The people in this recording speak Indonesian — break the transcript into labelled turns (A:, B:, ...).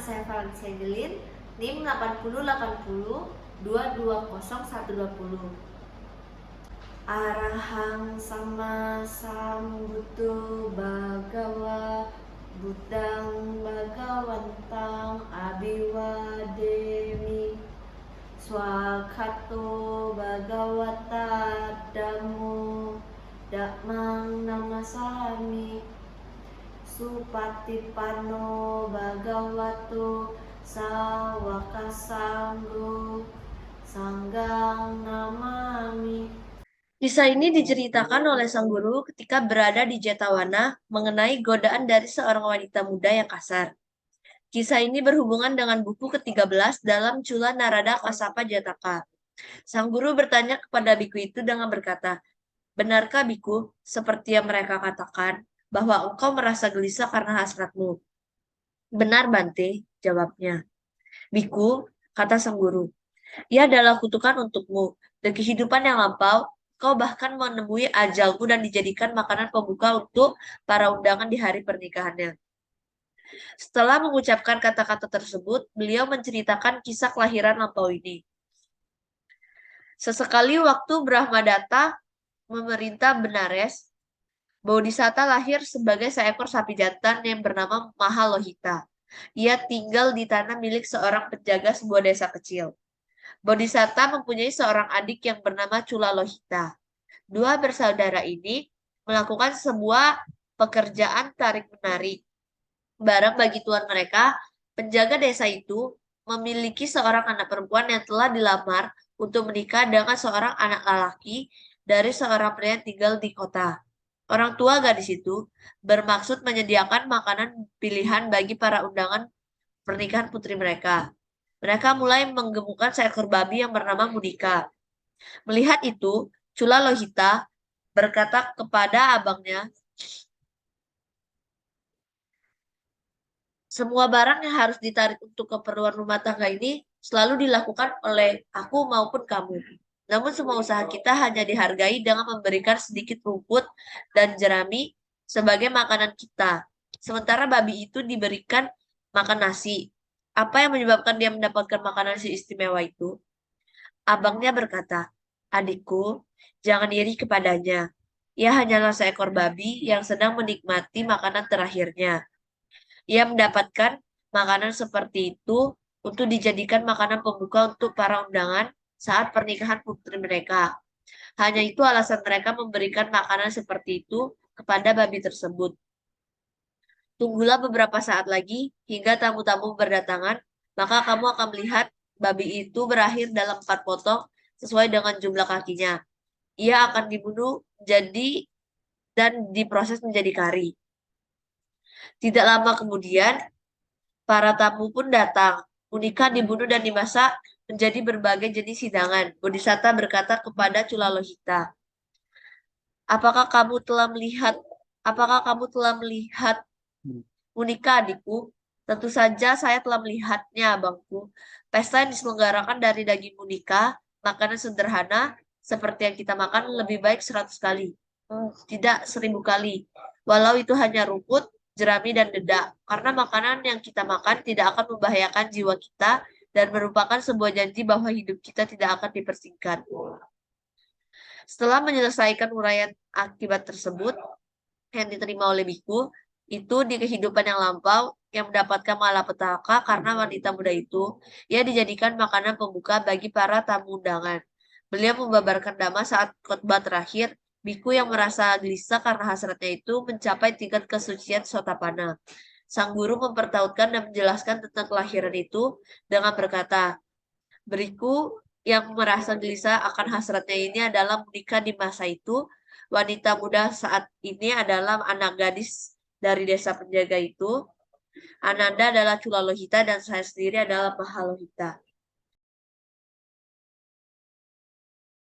A: saya Valencia Gelin, NIM 8080 220 120. Arahang sama sambuto bagawa Buddhang Bhagawantang Abiwademi Swakato Bhagawata Dhammo Dhammang Namasami Supatipanno Bhagavato Sawaka Sanggo Sanggang Namami. Kisah ini diceritakan oleh sang guru ketika berada di Jetawana mengenai godaan dari seorang wanita muda yang kasar. Kisah ini berhubungan dengan buku ke-13 dalam Cula Narada Kasapa Jataka. Sang guru bertanya kepada biku itu dengan berkata, "Benarkah biku, seperti yang mereka katakan, bahwa engkau merasa gelisah karena hasratmu?" "Benar, Bante," jawabnya. "Biku," kata sang guru, "ia adalah kutukan untukmu. Di kehidupan yang lampau, kau bahkan menemui ajalmu dan dijadikan makanan pembuka untuk para undangan di hari pernikahannya." Setelah mengucapkan kata-kata tersebut, beliau menceritakan kisah kelahiran lampau ini. Sesekali waktu Brahmadatta memerintah Benares, Bodhisatta lahir sebagai seekor sapi jantan yang bernama Mahalohita. Ia tinggal di tanah milik seorang penjaga sebuah desa kecil. Bodhisatta mempunyai seorang adik yang bernama Cula Lohita. Dua bersaudara ini melakukan sebuah pekerjaan tarik-menarik. Barang bagi tuan mereka, penjaga desa itu memiliki seorang anak perempuan yang telah dilamar untuk menikah dengan seorang anak lelaki dari seorang pria yang tinggal di kota. Orang tua gadis itu bermaksud menyediakan makanan pilihan bagi para undangan pernikahan putri mereka. Mereka mulai menggemukkan seekor babi yang bernama Mudika. Melihat itu, Cula Lohita berkata kepada abangnya, "Semua barang yang harus ditarik untuk keperluan rumah tangga ini selalu dilakukan oleh aku maupun kamu. Namun semua usaha kita hanya dihargai dengan memberikan sedikit rumput dan jerami sebagai makanan kita. Sementara babi itu diberikan makan nasi. Apa yang menyebabkan dia mendapatkan makanan si istimewa itu?" Abangnya berkata, "Adikku, jangan iri kepadanya. Ia hanyalah seekor babi yang sedang menikmati makanan terakhirnya. Ia mendapatkan makanan seperti itu untuk dijadikan makanan pembuka untuk para undangan saat pernikahan putri mereka. Hanya itu alasan mereka memberikan makanan seperti itu kepada babi tersebut. Tunggulah beberapa saat lagi hingga tamu-tamu berdatangan, maka kamu akan melihat babi itu berakhir dalam 4 potong sesuai dengan jumlah kakinya. Ia akan dibunuh jadi dan diproses menjadi kari." Tidak lama kemudian, para tamu pun datang. Unika dibunuh dan dimasak menjadi berbagai jenis hidangan. Bodhisatta berkata kepada Cula Lohita, "Apakah kamu telah melihat Unika, adikku?" "Tentu saja saya telah melihatnya, abangku. Pesta yang diselenggarakan dari daging unika, makanan sederhana seperti yang kita makan lebih baik 100 kali. Tidak 1000 kali. Walau itu hanya rumput, jerami, dan dedak. Karena makanan yang kita makan tidak akan membahayakan jiwa kita dan merupakan sebuah janji bahwa hidup kita tidak akan dipersingkat." Setelah menyelesaikan uraian akibat tersebut yang diterima oleh biku, itu di kehidupan yang lampau yang mendapatkan malapetaka karena wanita muda itu, ia dijadikan makanan pembuka bagi para tamu undangan. Beliau membabarkan dhamma saat khotbah terakhir. Biku yang merasa gelisah karena hasratnya itu mencapai tingkat kesucian Sotapanna. Sang guru mempertautkan dan menjelaskan tentang kelahiran itu dengan berkata, "Beriku yang merasa gelisah akan hasratnya ini adalah menikah di masa itu. Wanita muda saat ini adalah anak gadis dari desa penjaga itu. Ananda adalah Cula Lohita dan saya sendiri adalah Mahalohita."